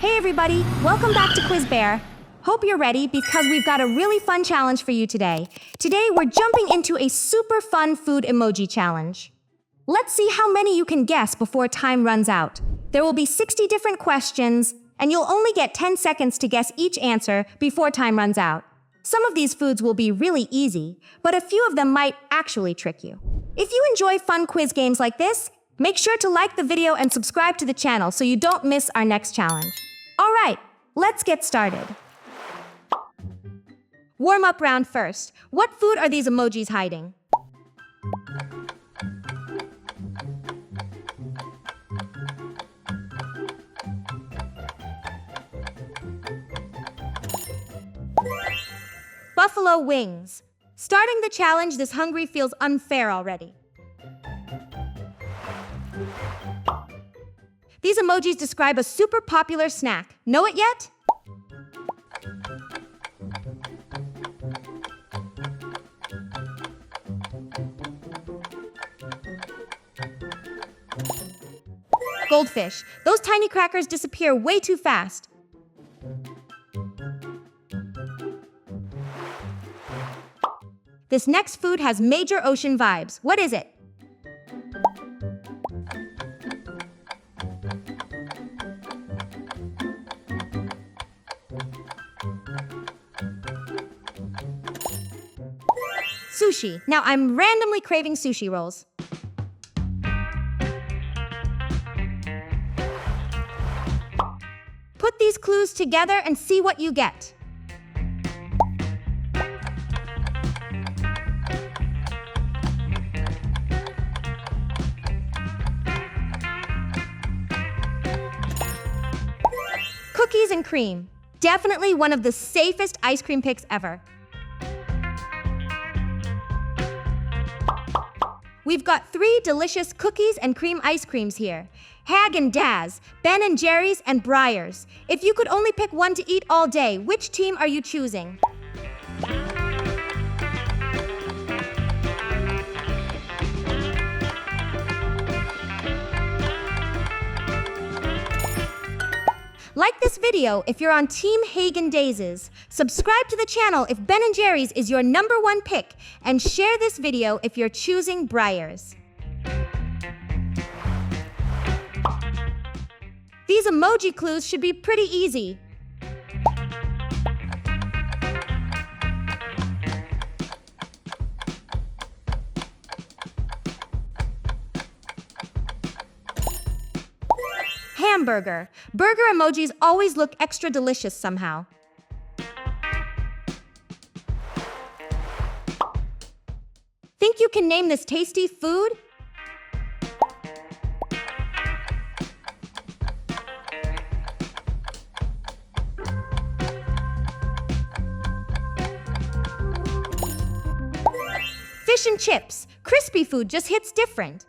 Hey everybody, welcome back to Quiz Bear. Hope you're ready because we've got a really fun challenge for you today. Today we're jumping into a super fun food emoji challenge. Let's see how many you can guess before time runs out. There will be 60 different questions, and you'll only get 10 seconds to guess each answer before time runs out. Some of these foods will be really easy, but a few of them might actually trick you. If you enjoy fun quiz games like this, make sure to like the video and subscribe to the channel so you don't miss our next challenge. All right, let's get started. Warm-up round first. What food are these emojis hiding? Buffalo wings. Starting the challenge this hungry feels unfair already. These emojis describe a super popular snack. Know it yet? Goldfish. Those tiny crackers disappear way too fast. This next food has major ocean vibes. What is it? Sushi. Now I'm randomly craving sushi rolls. Put these clues together and see what you get. Cookies and cream. Definitely one of the safest ice cream picks ever. We've got 3 delicious cookies and cream ice creams here. Haagen-Dazs, Ben & Jerry's, and Breyers. If you could only pick one to eat all day, which team are you choosing? Like this video if you're on Team Haagen-Dazs. Subscribe to the channel if Ben & Jerry's is your #1 pick, and share this video if you're choosing Breyers. These emoji clues should be pretty easy. Hamburger. Burger emojis always look extra delicious somehow. Think you can name this tasty food? Fish and chips. Crispy food just hits different.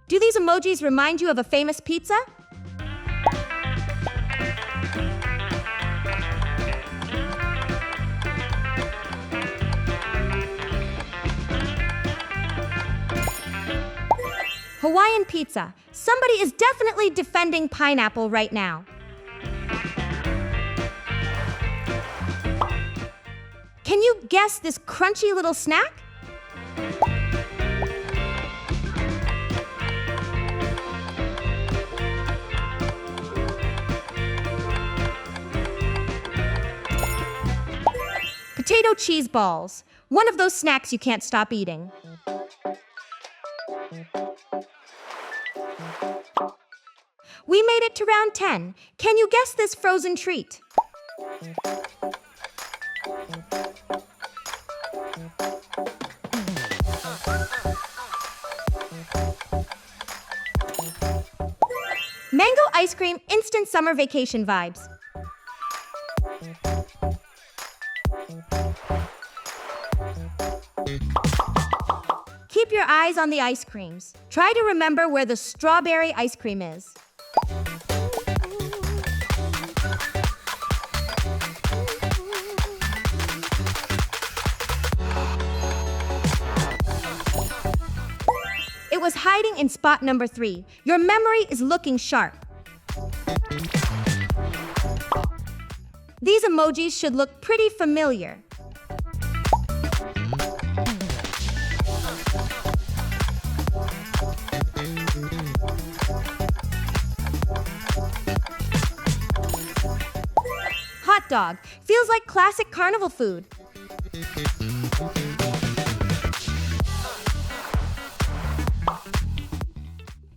Do these emojis remind you of a famous pizza? Hawaiian pizza. Somebody is definitely defending pineapple right now. Can you guess this crunchy little snack? Potato cheese balls. One of those snacks you can't stop eating. We made it to round 10. Can you guess this frozen treat? Mango ice cream, instant summer vacation vibes. Keep your eyes on the ice creams. Try to remember where the strawberry ice cream is. It was hiding in spot number 3. Your memory is looking sharp. These emojis should look pretty familiar. Hot dog feels like classic carnival food.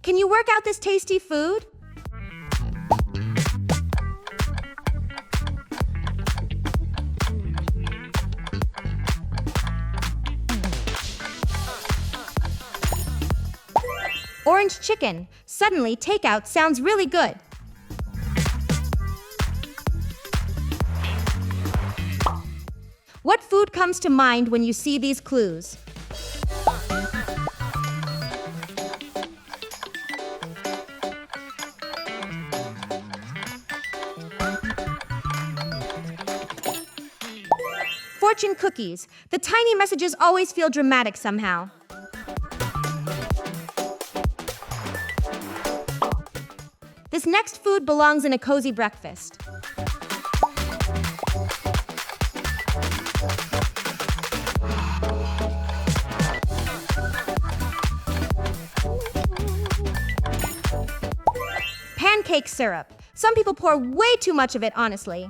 Can you work out this tasty food? Orange chicken. Suddenly, takeout sounds really good. What food comes to mind when you see these clues? Fortune cookies. The tiny messages always feel dramatic somehow. This next food belongs in a cozy breakfast. Pancake syrup. Some people pour way too much of it, honestly.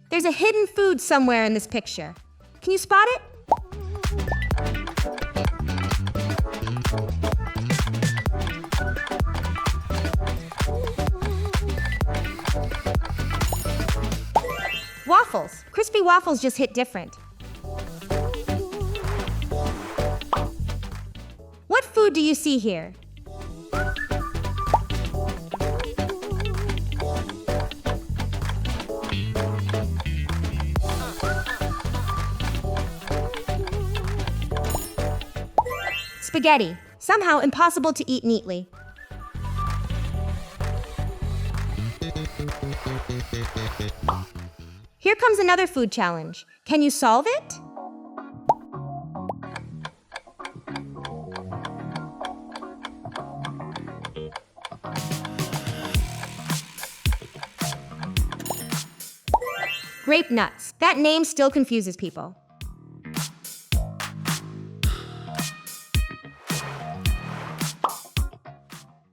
There's a hidden food somewhere in this picture. Can you spot it? Waffles. Crispy waffles just hit different. What food do you see here? Spaghetti. Somehow impossible to eat neatly. Here comes another food challenge. Can you solve it? Grape nuts. That name still confuses people.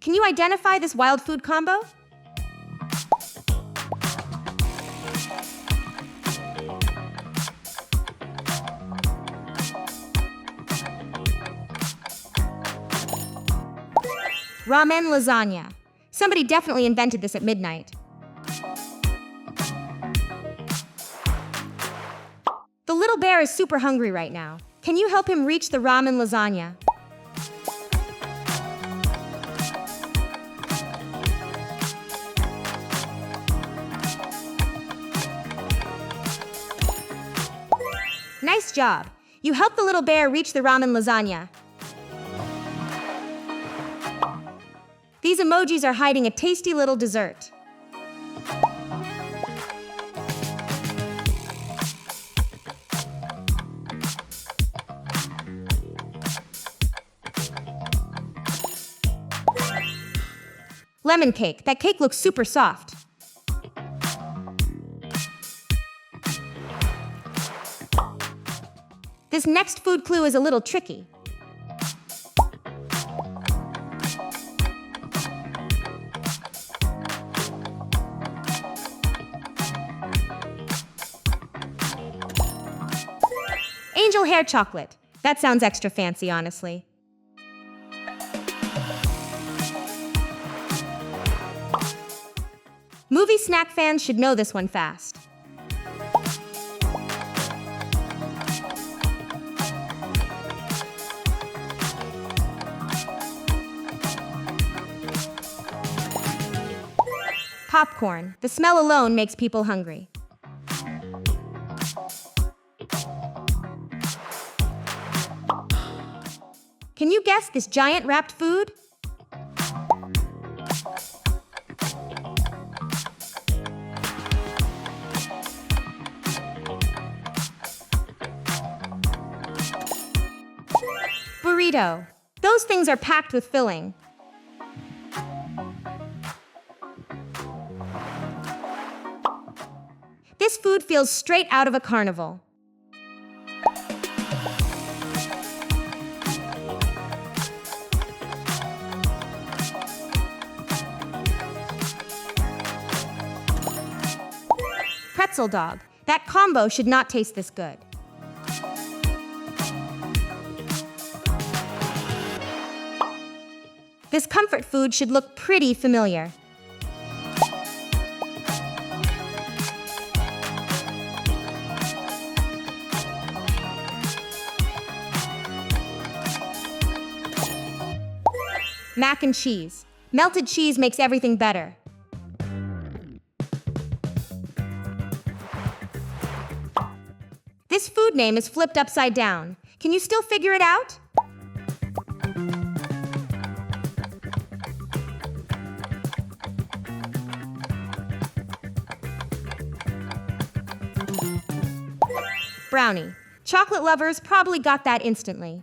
Can you identify this wild food combo? Ramen lasagna. Somebody definitely invented this at midnight. The little bear is super hungry right now. Can you help him reach the ramen lasagna? Nice job. You helped the little bear reach the ramen lasagna. These emojis are hiding a tasty little dessert. Lemon cake. That cake looks super soft. This next food clue is a little tricky. Angel hair chocolate. That sounds extra fancy, honestly. Movie snack fans should know this one fast. Popcorn. The smell alone makes people hungry. Can you guess this giant wrapped food? burrito. Those things are packed with filling. This food feels straight out of a carnival. Pretzel dog. That combo should not taste this good. This comfort food should look pretty familiar. Mac and cheese. Melted cheese makes everything better. This food name is flipped upside down. Can you still figure it out? Brownie. Chocolate lovers probably got that instantly.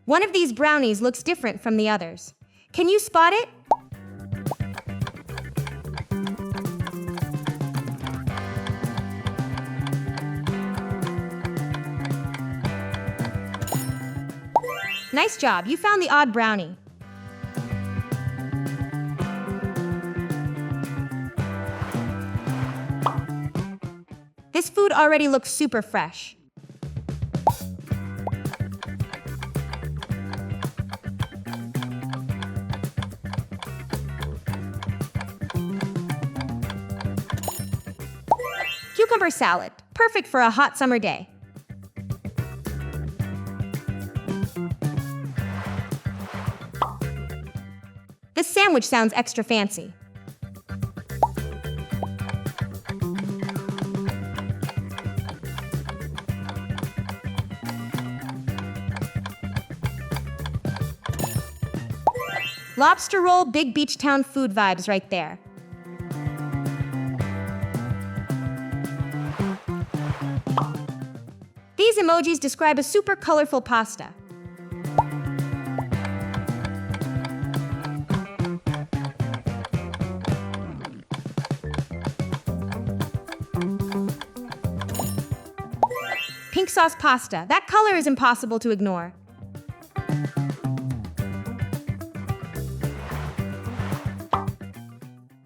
One of these brownies looks different from the others. Can you spot it? Nice job, you found the odd brownie. This food already looks super fresh. Cucumber salad, perfect for a hot summer day. This sandwich sounds extra fancy. Lobster roll, big beach town food vibes right there. These emojis describe a super colorful pasta. Pink sauce pasta. That color is impossible to ignore.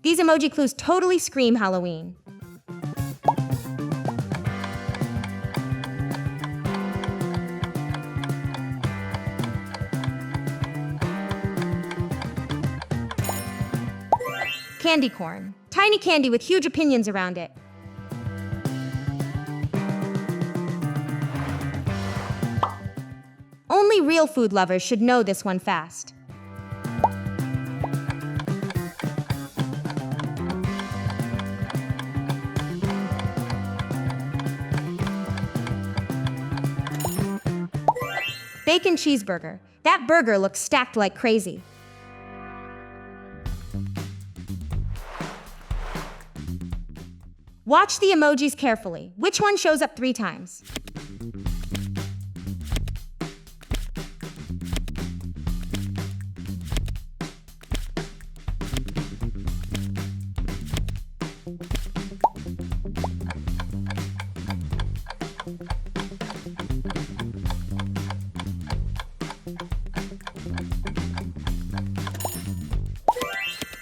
These emoji clues totally scream Halloween. Candy corn. Tiny candy with huge opinions around it. Only real food lovers should know this one fast. Bacon cheeseburger. That burger looks stacked like crazy. Watch the emojis carefully. Which one shows up 3 times?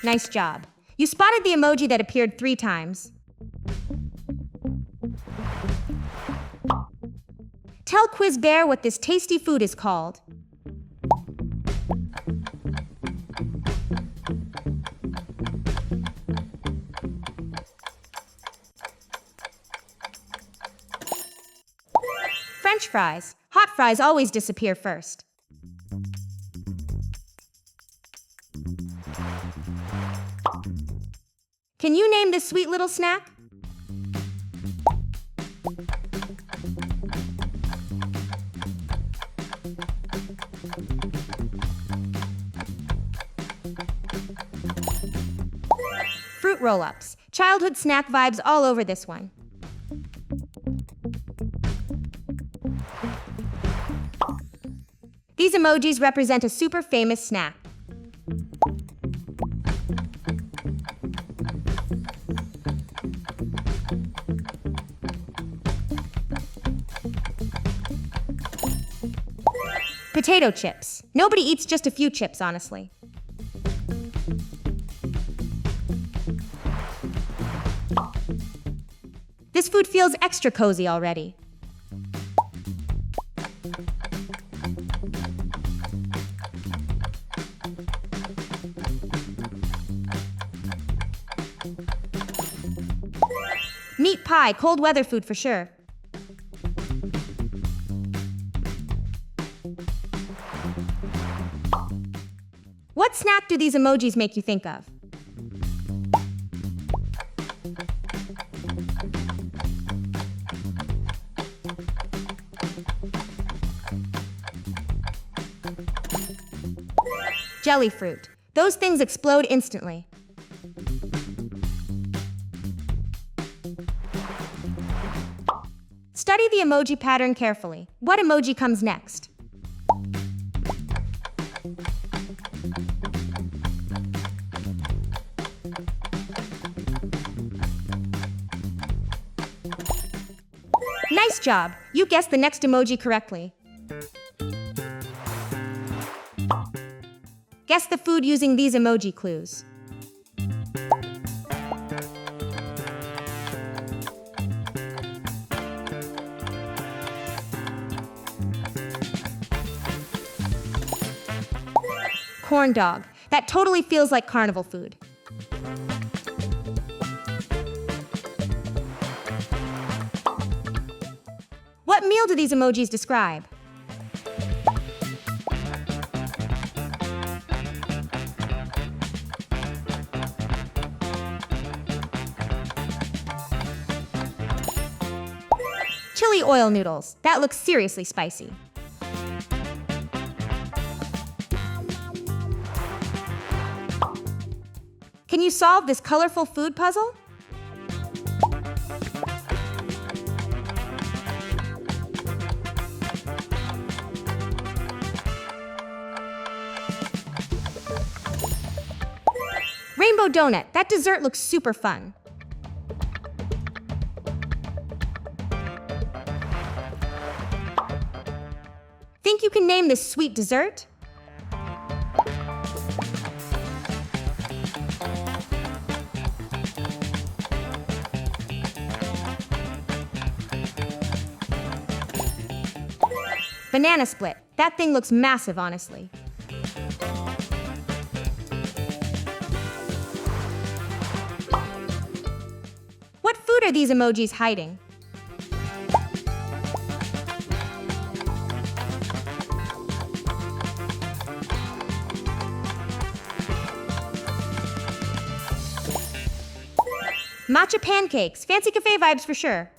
Nice job. You spotted the emoji that appeared 3 times. Tell Quiz Bear what this tasty food is called. French fries. Hot fries always disappear first. Can you name this sweet little snack? Fruit roll-ups. Childhood snack vibes all over this one. These emojis represent a super famous snack. Potato chips. Nobody eats just a few chips, honestly. This food feels extra cozy already. Meat pie, cold weather food for sure. What snack do these emojis make you think of? Jelly fruit. Those things explode instantly. Study the emoji pattern carefully. What emoji comes next? Nice job! You guessed the next emoji correctly. Guess the food using these emoji clues. Corn dog. That totally feels like carnival food. What meal do these emojis describe? Chili oil noodles. That looks seriously spicy. Can you solve this colorful food puzzle? Rainbow donut. That dessert looks super fun. Think you can name this sweet dessert? Banana split. That thing looks massive, honestly. What food are these emojis hiding? Matcha pancakes. Fancy cafe vibes for sure.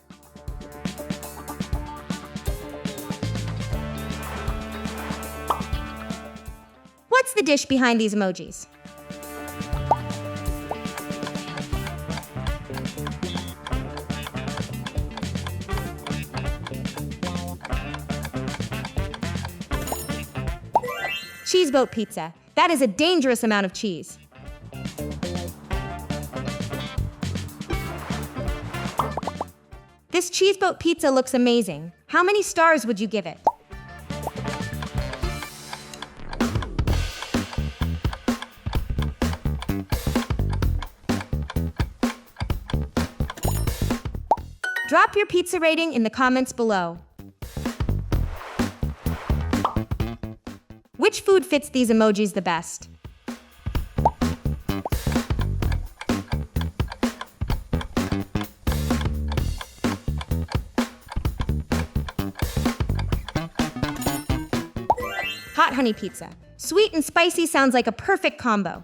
What's the dish behind these emojis? Cheese boat pizza. That is a dangerous amount of cheese. This cheese boat pizza looks amazing. How many stars would you give it? Drop your pizza rating in the comments below. Which food fits these emojis the best? Hot honey pizza. Sweet and spicy sounds like a perfect combo.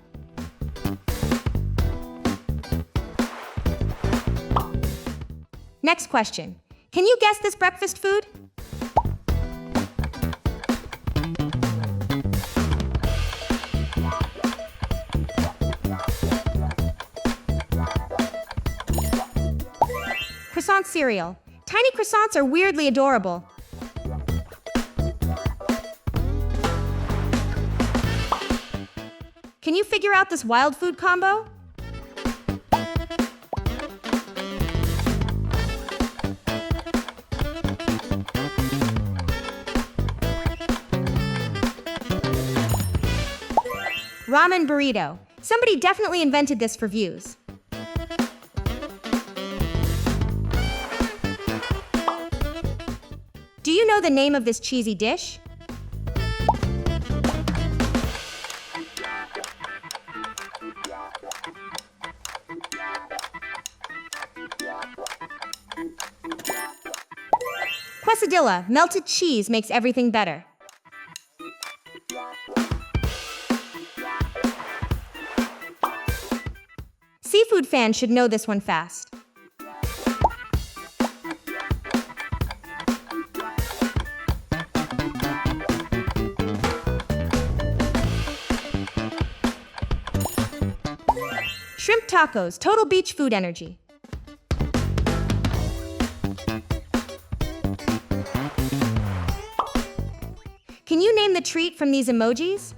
Next question. Can you guess this breakfast food? Croissant cereal. Tiny croissants are weirdly adorable. Can you figure out this wild food combo? Ramen burrito. Somebody definitely invented this for views. Do you know the name of this cheesy dish? Quesadilla, melted cheese makes everything better. Seafood fans should know this one fast. Shrimp tacos, total beach food energy. Can you name the treat from these emojis?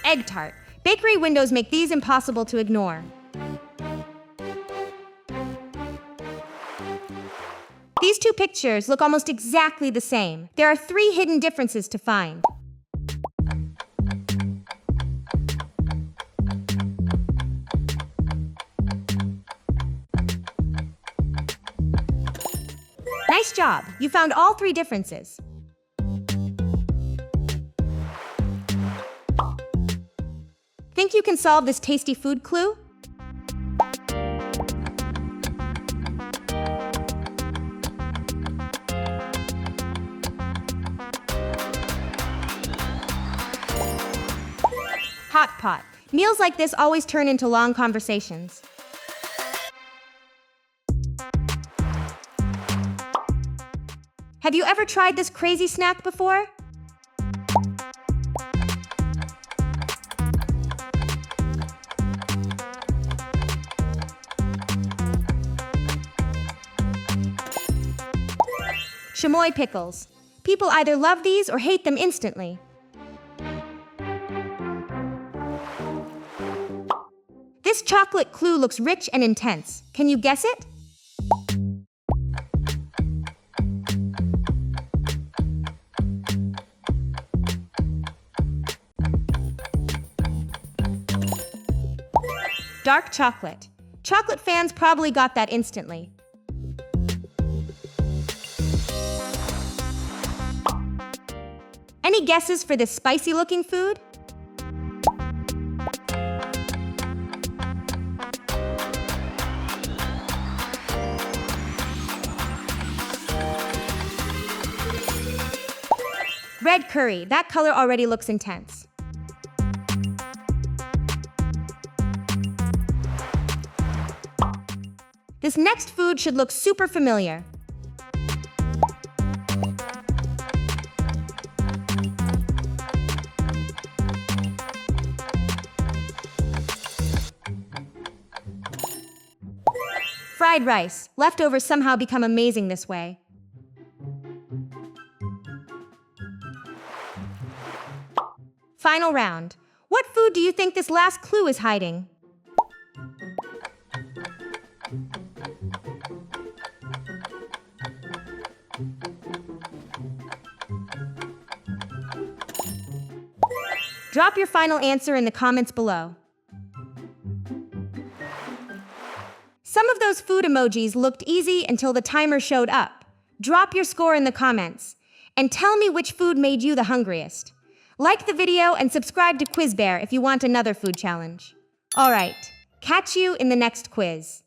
Egg tart. Bakery windows make these impossible to ignore. These two pictures look almost exactly the same. There are 3 hidden differences to find. Nice job! You found all 3 differences. Think you can solve this tasty food clue? Hot pot. Meals like this always turn into long conversations. Have you ever tried this crazy snack before? Chamoy pickles. People either love these or hate them instantly. This chocolate clue looks rich and intense. Can you guess it? Dark chocolate. Chocolate fans probably got that instantly. Any guesses for this spicy-looking food? Red curry. That color already looks intense. This next food should look super familiar. Fried rice. Leftovers somehow become amazing this way. Final round. What food do you think this last clue is hiding? Drop your final answer in the comments below. Some of those food emojis looked easy until the timer showed up. Drop your score in the comments and tell me which food made you the hungriest. Like the video and subscribe to Quiz Bear if you want another food challenge. All right, catch you in the next quiz.